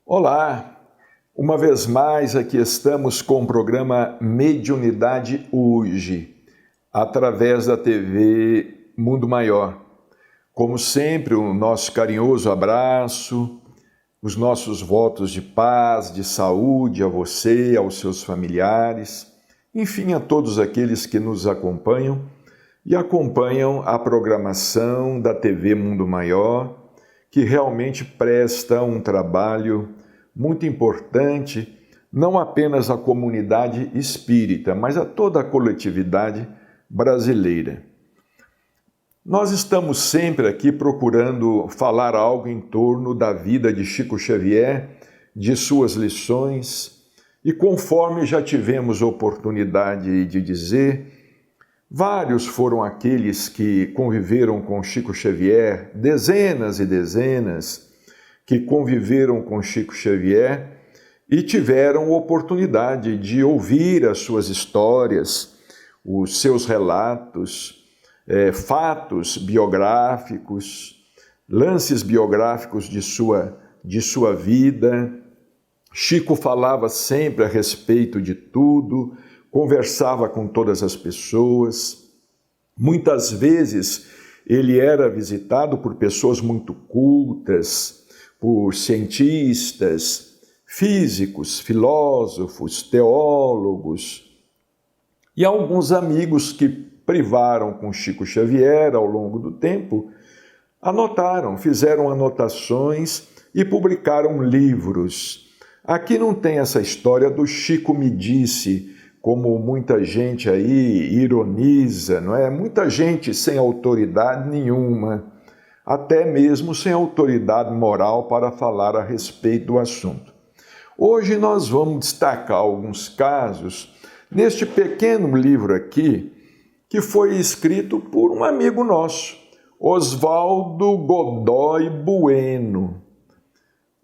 Olá, uma vez mais aqui estamos com o programa Mediunidade Hoje, através da TV Mundo Maior. Como sempre, o nosso carinhoso abraço, os nossos votos de paz, de saúde a você, aos seus familiares, enfim, a todos aqueles que nos acompanham e acompanham a programação da TV Mundo Maior, que realmente presta um trabalho muito importante, não apenas à comunidade espírita, mas a toda a coletividade brasileira. Nós estamos sempre aqui procurando falar algo em torno da vida de Chico Xavier, de suas lições, e conforme já tivemos oportunidade de dizer, vários foram aqueles que conviveram com Chico Xavier, dezenas e dezenas, que conviveram com Chico Xavier e tiveram oportunidade de ouvir as suas histórias, os seus relatos, fatos biográficos, lances biográficos de sua vida. Chico falava sempre a respeito de tudo, conversava com todas as pessoas. Muitas vezes ele era visitado por pessoas muito cultas, por cientistas, físicos, filósofos, teólogos e alguns amigos que privaram com Chico Xavier ao longo do tempo, anotaram, fizeram anotações e publicaram livros. Aqui não tem essa história do Chico me disse, como muita gente aí ironiza, não é? Muita gente sem autoridade nenhuma, até mesmo sem autoridade moral para falar a respeito do assunto. Hoje nós vamos destacar alguns casos neste pequeno livro aqui, que foi escrito por um amigo nosso, Oswaldo Godoy Bueno.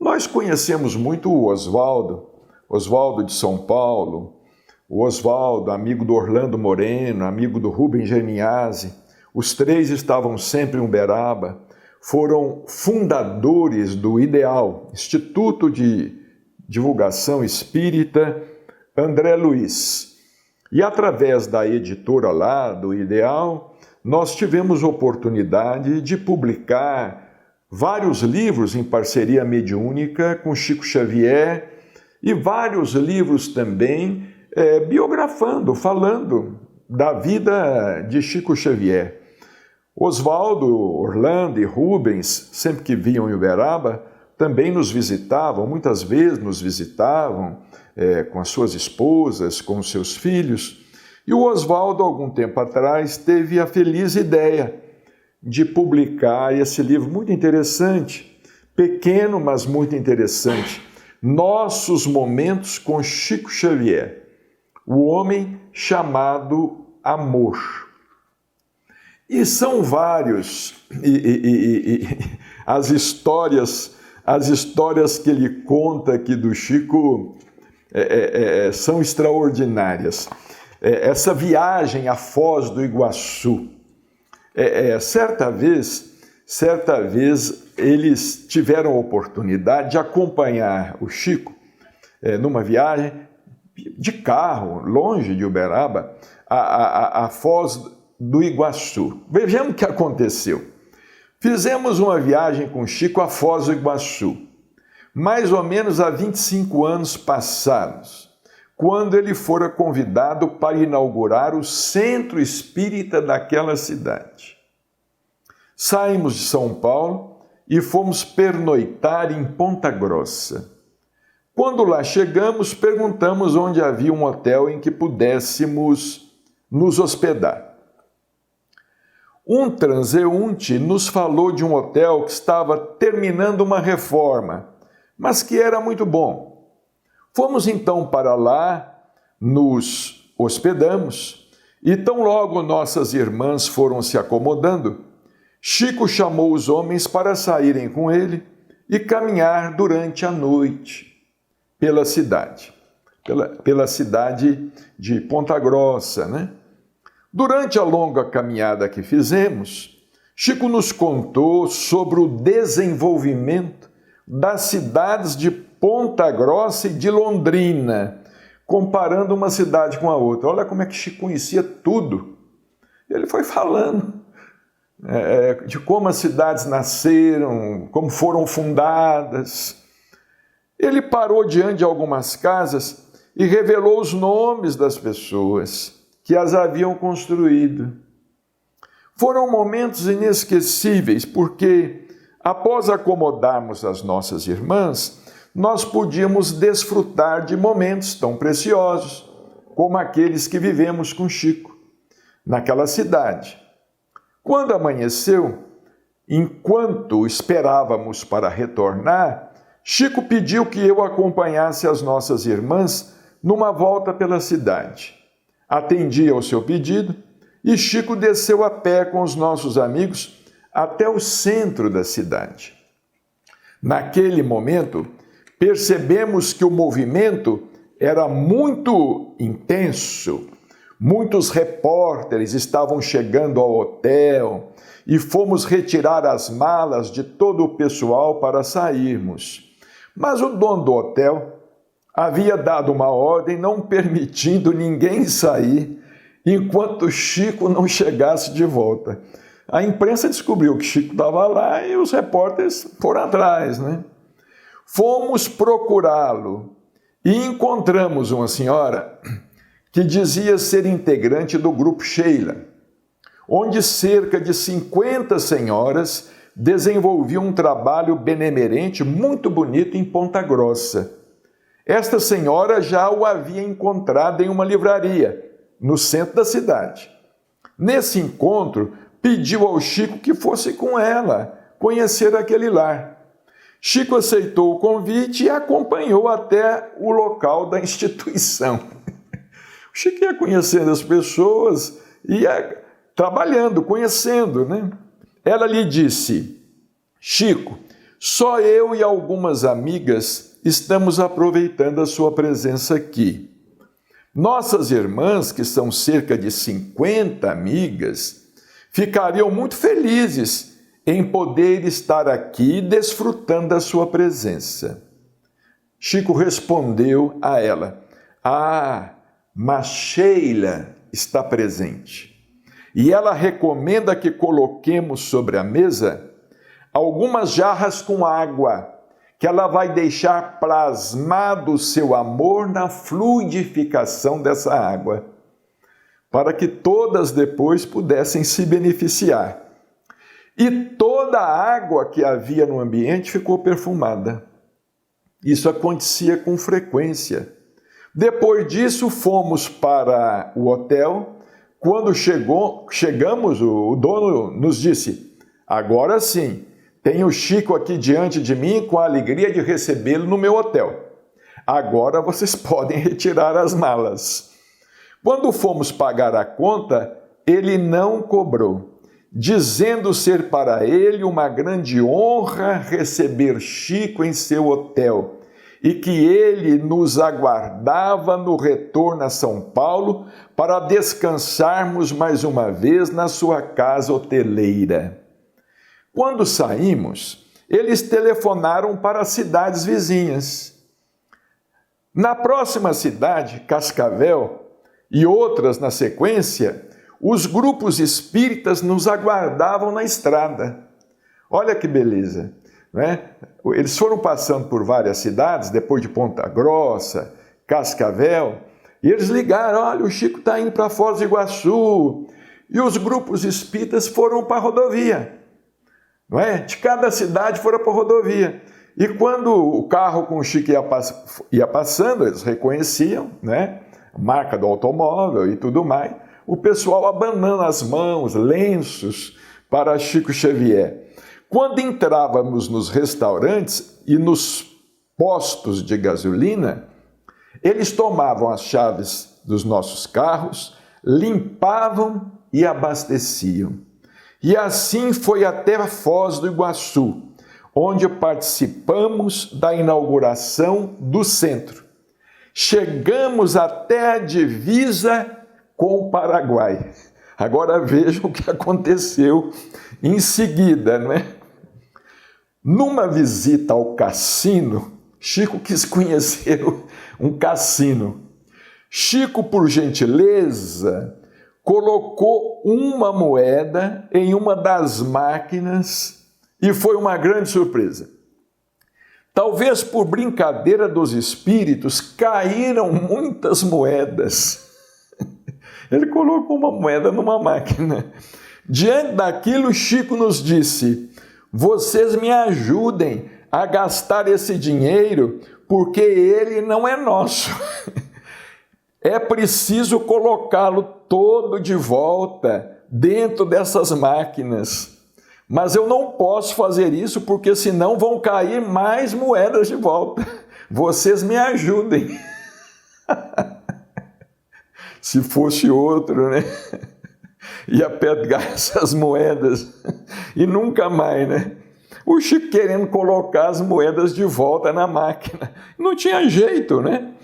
Nós conhecemos muito o Oswaldo de São Paulo, o Oswaldo, amigo do Orlando Moreno, amigo do Rubens Geminhazi. Os três estavam sempre em Uberaba, foram fundadores do IDEAL, Instituto de Divulgação Espírita André Luiz. E através da editora lá do IDEAL, nós tivemos oportunidade de publicar vários livros em parceria mediúnica com Chico Xavier e vários livros também biografando, falando da vida de Chico Xavier. Oswaldo, Orlando e Rubens, sempre que vinham em Uberaba, também nos visitavam, muitas vezes nos visitavam com as suas esposas, com os seus filhos. E o Oswaldo, algum tempo atrás, teve a feliz ideia de publicar esse livro muito interessante, pequeno, mas muito interessante, Nossos Momentos com Chico Xavier, o homem chamado amor. E são vários as histórias que ele conta aqui do Chico são extraordinárias. Essa viagem à Foz do Iguaçu, certa vez eles tiveram a oportunidade de acompanhar o Chico numa viagem de carro, longe de Uberaba, a Foz do Iguaçu. Vejamos o que aconteceu. Fizemos uma viagem com Chico a Foz do Iguaçu, mais ou menos há 25 anos passados, quando ele fora convidado para inaugurar o centro espírita daquela cidade. Saímos de São Paulo e fomos pernoitar em Ponta Grossa. Quando lá chegamos, perguntamos onde havia um hotel em que pudéssemos nos hospedar. um transeunte nos falou de um hotel que estava terminando uma reforma, mas que era muito bom. Fomos então para lá, nos hospedamos, e tão logo nossas irmãs foram se acomodando, Chico chamou os homens para saírem com ele e caminhar durante a noite pela cidade, pela cidade de Ponta Grossa, né? Durante a longa caminhada que fizemos, Chico nos contou sobre o desenvolvimento das cidades de Ponta Grossa e de Londrina, comparando uma cidade com a outra. Olha como é que Chico conhecia tudo. Ele foi falando de como as cidades nasceram, como foram fundadas. Ele parou diante de algumas casas e revelou os nomes das pessoas que as haviam construído. Foram momentos inesquecíveis, porque, após acomodarmos as nossas irmãs, nós podíamos desfrutar de momentos tão preciosos, como aqueles que vivemos com Chico, naquela cidade. Quando amanheceu, enquanto esperávamos para retornar, Chico pediu que eu acompanhasse as nossas irmãs numa volta pela cidade. Atendi ao seu pedido e Chico desceu a pé com os nossos amigos até o centro da cidade. Naquele momento, percebemos que o movimento era muito intenso. Muitos repórteres estavam chegando ao hotel e fomos retirar as malas de todo o pessoal para sairmos. Mas o dono do hotel havia dado uma ordem não permitindo ninguém sair enquanto Chico não chegasse de volta. A imprensa descobriu que Chico estava lá e os repórteres foram atrás, né? Fomos procurá-lo e encontramos uma senhora que dizia ser integrante do grupo Sheila, onde cerca de 50 senhoras desenvolviam um trabalho benemerente muito bonito em Ponta Grossa. Esta senhora já o havia encontrado em uma livraria, no centro da cidade. Nesse encontro, pediu ao Chico que fosse com ela conhecer aquele lar. Chico aceitou o convite e acompanhou até o local da instituição. O Chico ia conhecendo as pessoas, ia trabalhando, conhecendo, né? Ela lhe disse: Chico, só eu e algumas amigas estamos aproveitando a sua presença aqui. Nossas irmãs, que são cerca de 50 amigas, ficariam muito felizes em poder estar aqui desfrutando da sua presença. Chico respondeu a ela: mas Sheila está presente. E ela recomenda que coloquemos sobre a mesa algumas jarras com água, que ela vai deixar plasmado o seu amor na fluidificação dessa água, para que todas depois pudessem se beneficiar. E toda a água que havia no ambiente ficou perfumada. Isso acontecia com frequência. Depois disso, fomos para o hotel. Quando chegamos, o dono nos disse: agora sim, tenho o Chico aqui diante de mim com a alegria de recebê-lo no meu hotel. Agora vocês podem retirar as malas. Quando fomos pagar a conta, ele não cobrou, dizendo ser para ele uma grande honra receber Chico em seu hotel e que ele nos aguardava no retorno a São Paulo para descansarmos mais uma vez na sua casa hoteleira. Quando saímos, eles telefonaram para as cidades vizinhas. Na próxima cidade, Cascavel, e outras na sequência, os grupos espíritas nos aguardavam na estrada. Olha que beleza, né? Eles foram passando por várias cidades, depois de Ponta Grossa, Cascavel, e eles ligaram: olha, o Chico está indo para Foz do Iguaçu. E os grupos espíritas foram para a rodovia. Não é? De cada cidade foram para a rodovia. E quando o carro com o Chico ia passando, eles reconheciam, né, a marca do automóvel e tudo mais, o pessoal abanando as mãos, lenços, para Chico Xavier. Quando entrávamos nos restaurantes e nos postos de gasolina, eles tomavam as chaves dos nossos carros, limpavam e abasteciam. E assim foi até a Foz do Iguaçu, onde participamos da inauguração do centro. Chegamos até a divisa com o Paraguai. Agora vejam o que aconteceu em seguida, não é? Numa visita ao cassino, Chico quis conhecer um cassino. Chico, por gentileza, colocou uma moeda em uma das máquinas e foi uma grande surpresa. Talvez por brincadeira dos espíritos, caíram muitas moedas. Ele colocou uma moeda numa máquina. Diante daquilo, Chico nos disse: vocês me ajudem a gastar esse dinheiro, porque ele não é nosso. É preciso colocá-lo todo de volta dentro dessas máquinas. Mas eu não posso fazer isso, porque senão vão cair mais moedas de volta. Vocês me ajudem. Se fosse outro, né? Ia pegar essas moedas e nunca mais, né? O Chico querendo colocar as moedas de volta na máquina. Não tinha jeito, né?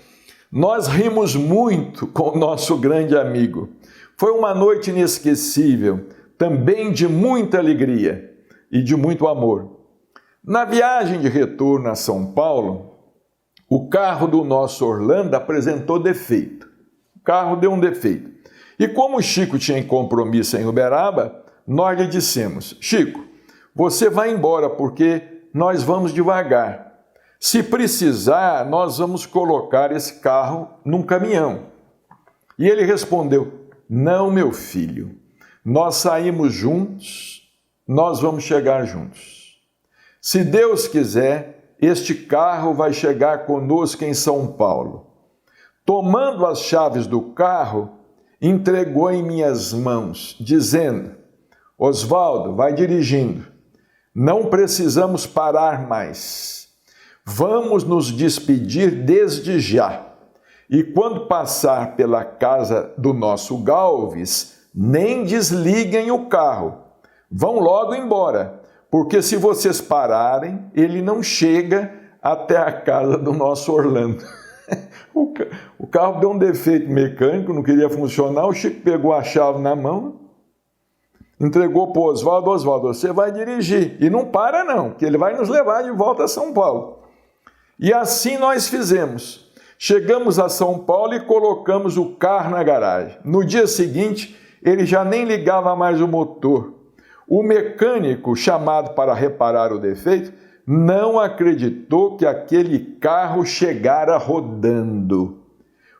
Nós rimos muito com o nosso grande amigo. Foi uma noite inesquecível, também de muita alegria e de muito amor. Na viagem de retorno a São Paulo, o carro do nosso Orlando apresentou defeito. O carro deu um defeito. E como o Chico tinha compromisso em Uberaba, nós lhe dissemos: Chico, você vai embora porque nós vamos devagar. Se precisar, nós vamos colocar esse carro num caminhão. E ele respondeu: não, meu filho, nós saímos juntos, nós vamos chegar juntos. Se Deus quiser, este carro vai chegar conosco em São Paulo. Tomando as chaves do carro, entregou em minhas mãos, dizendo: Oswaldo, vai dirigindo, não precisamos parar mais. Vamos nos despedir desde já. E quando passar pela casa do nosso Galves, nem desliguem o carro. Vão logo embora, porque se vocês pararem, ele não chega até a casa do nosso Orlando. O carro deu um defeito mecânico, não queria funcionar, o Chico pegou a chave na mão, entregou para o Oswaldo: Oswaldo, você vai dirigir, e não para não, que ele vai nos levar de volta a São Paulo. E assim nós fizemos. Chegamos a São Paulo e colocamos o carro na garagem. No dia seguinte, ele já nem ligava mais o motor. O mecânico, chamado para reparar o defeito, não acreditou que aquele carro chegara rodando.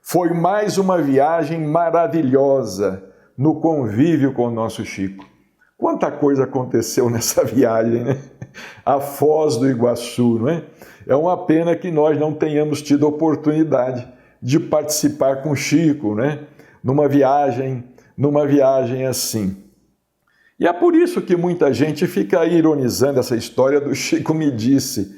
Foi mais uma viagem maravilhosa no convívio com o nosso Chico. Quanta coisa aconteceu nessa viagem, né? A Foz do Iguaçu, não é? É uma pena que nós não tenhamos tido oportunidade de participar com o Chico, né? Numa viagem assim. E é por isso que muita gente fica ironizando essa história do Chico me disse.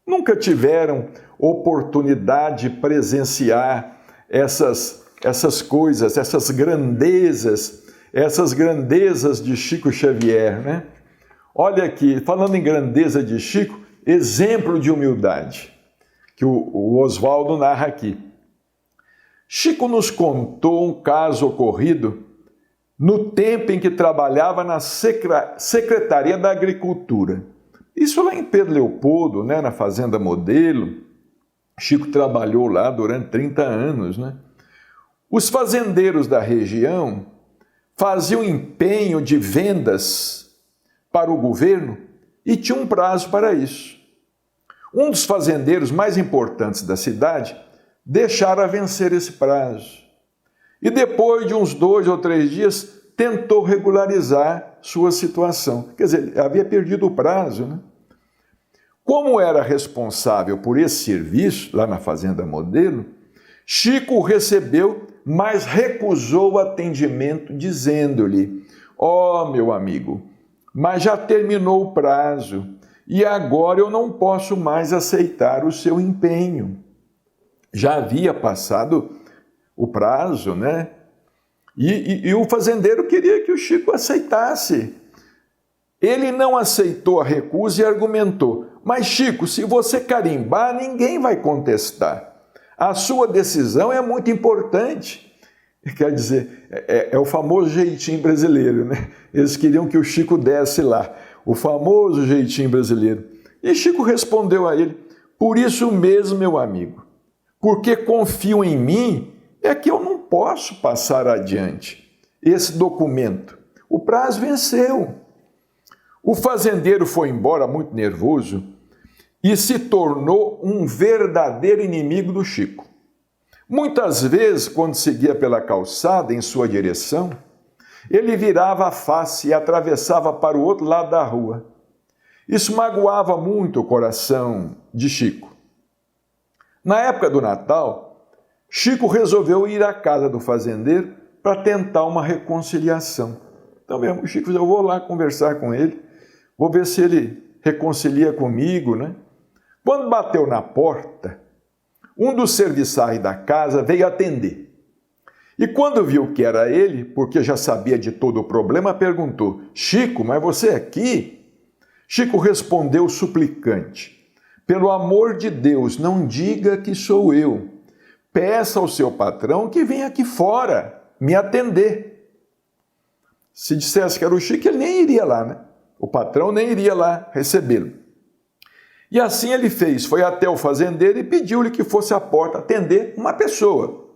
Nunca tiveram oportunidade de presenciar essas coisas, essas grandezas de Chico Xavier, né? Olha aqui, falando em grandeza de Chico, exemplo de humildade, que o Oswaldo narra aqui. Chico nos contou um caso ocorrido no tempo em que trabalhava na Secretaria da Agricultura. Isso lá em Pedro Leopoldo, né, na Fazenda Modelo. Chico trabalhou lá durante 30 anos, né? Os fazendeiros da região faziam empenho de vendas para o governo e tinha um prazo para isso. Um dos fazendeiros mais importantes da cidade deixara vencer esse prazo. E depois de uns 2 ou 3 dias, tentou regularizar sua situação. Quer dizer, havia perdido o prazo, né? Como era responsável por esse serviço, lá na Fazenda Modelo, Chico o recebeu, mas recusou o atendimento, dizendo-lhe: ó, meu amigo, mas já terminou o prazo e agora eu não posso mais aceitar o seu empenho. Já havia passado o prazo, né? E o fazendeiro queria que o Chico aceitasse. Ele não aceitou a recusa e argumentou: mas Chico, se você carimbar, ninguém vai contestar. A sua decisão é muito importante. Quer dizer, é o famoso jeitinho brasileiro, né? Eles queriam que o Chico desse lá, o famoso jeitinho brasileiro. E Chico respondeu a ele: por isso mesmo, meu amigo, porque confio em mim, é que eu não posso passar adiante esse documento. O prazo venceu. O fazendeiro foi embora muito nervoso e se tornou um verdadeiro inimigo do Chico. Muitas vezes, quando seguia pela calçada em sua direção, ele virava a face e atravessava para o outro lado da rua. Isso magoava muito o coração de Chico. Na época do Natal, Chico resolveu ir à casa do fazendeiro para tentar uma reconciliação. Então mesmo, o Chico disse: eu vou lá conversar com ele, vou ver se ele reconcilia comigo, né? Quando bateu na porta, um dos serviçais da casa veio atender. E quando viu que era ele, porque já sabia de todo o problema, perguntou: Chico, mas você é aqui? Chico respondeu suplicante: pelo amor de Deus, não diga que sou eu. Peça ao seu patrão que venha aqui fora me atender. Se dissesse que era o Chico, ele nem iria lá, né? O patrão nem iria lá recebê-lo. E assim ele fez, foi até o fazendeiro e pediu-lhe que fosse à porta atender uma pessoa.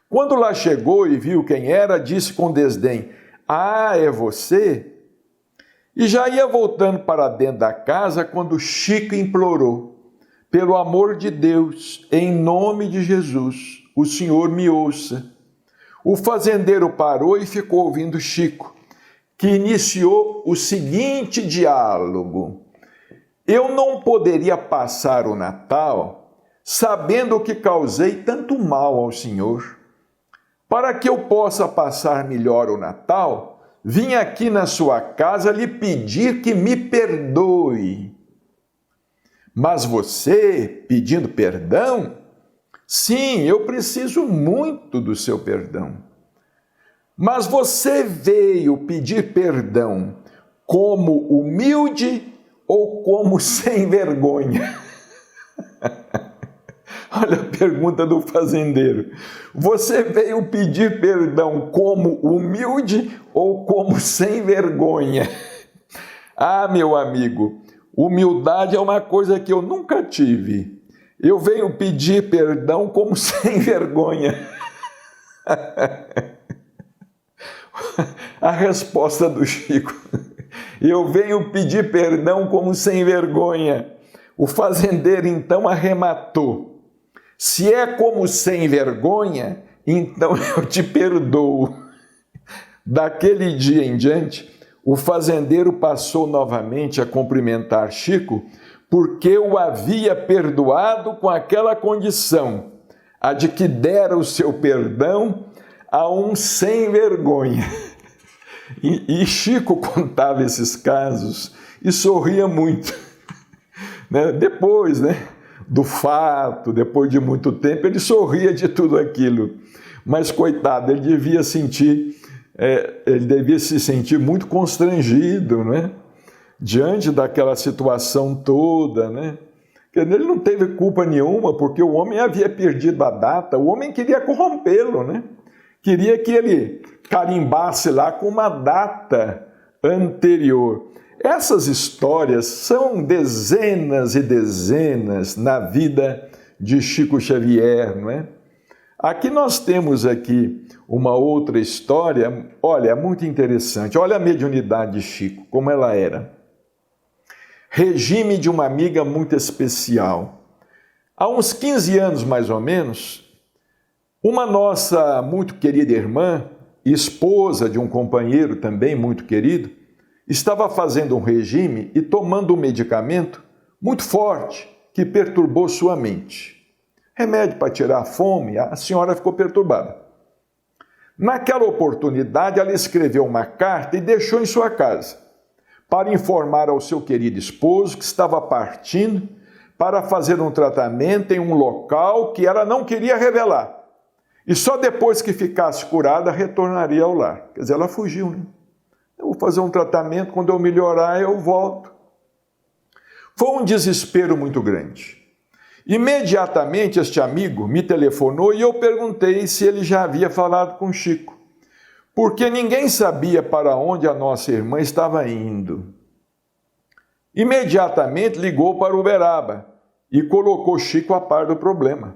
Quando lá chegou e viu quem era, disse com desdém: ah, é você? E já ia voltando para dentro da casa quando Chico implorou: pelo amor de Deus, em nome de Jesus, o senhor me ouça. O fazendeiro parou e ficou ouvindo Chico, que iniciou o seguinte diálogo: eu não poderia passar o Natal sabendo que causei tanto mal ao senhor. Para que eu possa passar melhor o Natal, vim aqui na sua casa lhe pedir que me perdoe. Mas você, pedindo perdão? Sim, eu preciso muito do seu perdão. Mas você veio pedir perdão como humilde ou como sem vergonha? Olha a pergunta do fazendeiro. Você veio pedir perdão como humilde ou como sem vergonha? Ah, meu amigo, humildade é uma coisa que eu nunca tive. Eu venho pedir perdão como sem vergonha. A resposta do Chico: eu venho pedir perdão como sem vergonha. O fazendeiro então arrematou: se é como sem vergonha, então eu te perdoo. Daquele dia em diante, o fazendeiro passou novamente a cumprimentar Chico, porque o havia perdoado com aquela condição, a de que dera o seu perdão a um sem vergonha. E Chico contava esses casos e sorria muito. Depois, do fato, depois de muito tempo, ele sorria de tudo aquilo. Mas, coitado, ele devia se sentir muito constrangido, diante daquela situação toda, Ele não teve culpa nenhuma, porque o homem havia perdido a data, o homem queria corrompê-lo, Queria que ele carimbasse lá com uma data anterior. Essas histórias são dezenas e dezenas na vida de Chico Xavier, Aqui nós temos uma outra história, olha, muito interessante. Olha a mediunidade de Chico, como ela era. Regime de uma amiga muito especial. Há uns 15 anos, mais ou menos, uma nossa muito querida irmã, esposa de um companheiro também muito querido, estava fazendo um regime e tomando um medicamento muito forte que perturbou sua mente. Remédio para tirar a fome, a senhora ficou perturbada. Naquela oportunidade, ela escreveu uma carta e deixou em sua casa. para informar ao seu querido esposo que estava partindo para fazer um tratamento em um local que ela não queria revelar. E só depois que ficasse curada, retornaria ao lar. Quer dizer, ela fugiu, né? Eu vou fazer um tratamento, quando eu melhorar, eu volto. Foi um desespero muito grande. Imediatamente, este amigo me telefonou e eu perguntei se ele já havia falado com Chico, porque ninguém sabia para onde a nossa irmã estava indo. Imediatamente ligou para Uberaba e colocou Chico a par do problema.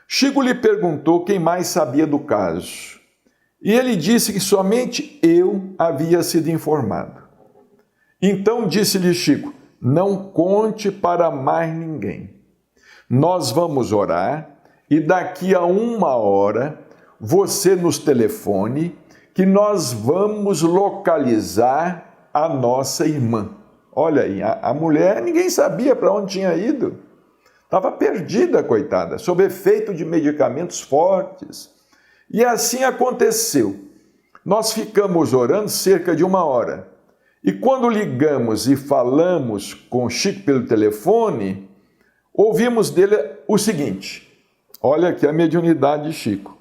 Chico lhe perguntou quem mais sabia do caso. E ele disse que somente eu havia sido informado. Então disse-lhe Chico: não conte para mais ninguém. Nós vamos orar e daqui a 1 hora você nos telefone que nós vamos localizar a nossa irmã. Olha aí, a mulher, ninguém sabia para onde tinha ido. Estava perdida, coitada, sob efeito de medicamentos fortes. E assim aconteceu. Nós ficamos orando cerca de 1 hora. E quando ligamos e falamos com Chico pelo telefone, ouvimos dele o seguinte: olha aqui a mediunidade de Chico.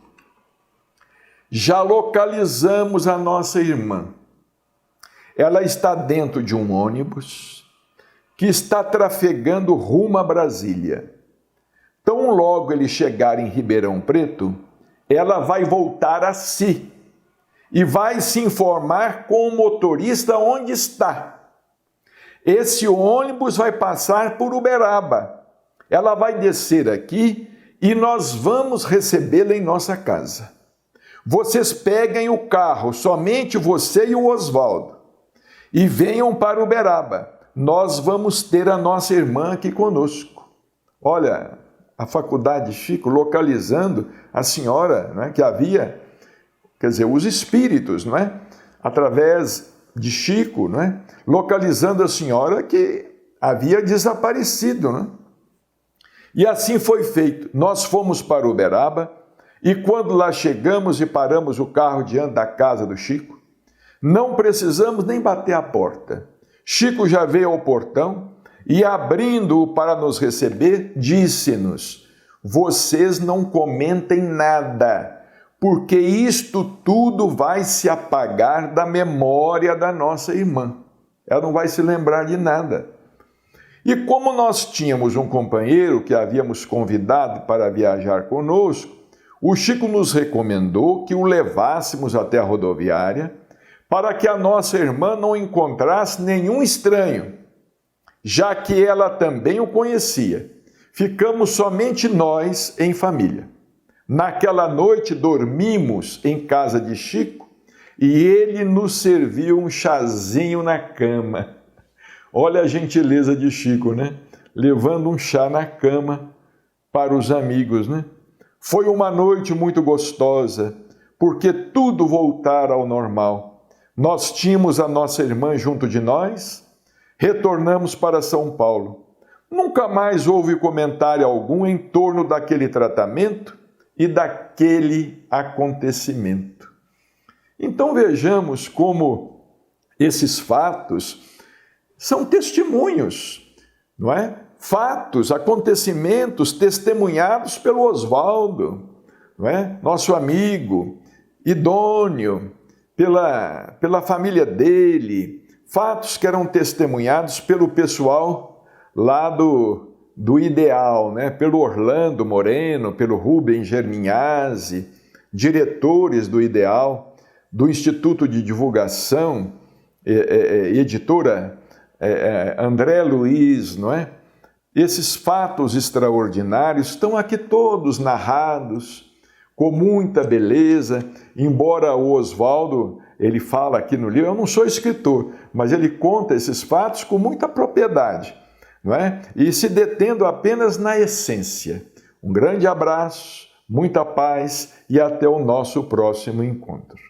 Já localizamos a nossa irmã. Ela está dentro de um ônibus que está trafegando rumo a Brasília. Tão logo ele chegar em Ribeirão Preto, ela vai voltar a si e vai se informar com o motorista onde está. Esse ônibus vai passar por Uberaba. Ela vai descer aqui e nós vamos recebê-la em nossa casa. Vocês peguem o carro, somente você e o Oswaldo, e venham para Uberaba. Nós vamos ter a nossa irmã aqui conosco. Olha, a faculdade de Chico localizando a senhora, né, que havia, quer dizer, os espíritos, não é? Através de Chico, não é? Localizando a senhora que havia desaparecido, né? E assim foi feito. Nós fomos para Uberaba e quando lá chegamos e paramos o carro diante da casa do Chico, não precisamos nem bater a porta. Chico já veio ao portão e, abrindo-o para nos receber, disse-nos: vocês não comentem nada, porque isto tudo vai se apagar da memória da nossa irmã. Ela não vai se lembrar de nada. E como nós tínhamos um companheiro que havíamos convidado para viajar conosco, o Chico nos recomendou que o levássemos até a rodoviária para que a nossa irmã não encontrasse nenhum estranho, já que ela também o conhecia. Ficamos somente nós em família. Naquela noite dormimos em casa de Chico e ele nos serviu um chazinho na cama. Olha a gentileza de Chico, né? Levando um chá na cama para os amigos, né? Foi uma noite muito gostosa, porque tudo voltara ao normal. Nós tínhamos a nossa irmã junto de nós, retornamos para São Paulo. Nunca mais houve comentário algum em torno daquele tratamento e daquele acontecimento. Então vejamos como esses fatos são testemunhos, não é? Fatos, acontecimentos testemunhados pelo Oswaldo, não é? Nosso amigo, idôneo, pela família dele, fatos que eram testemunhados pelo pessoal lá do Ideal, né? Pelo Orlando Moreno, pelo Rubem Germinhazzi, diretores do Ideal, do Instituto de Divulgação, editora André Luiz, não é? Esses fatos extraordinários estão aqui todos narrados com muita beleza, embora o Oswaldo, ele fala aqui no livro, eu não sou escritor, mas ele conta esses fatos com muita propriedade, não é? E se detendo apenas na essência. Um grande abraço, muita paz e até o nosso próximo encontro.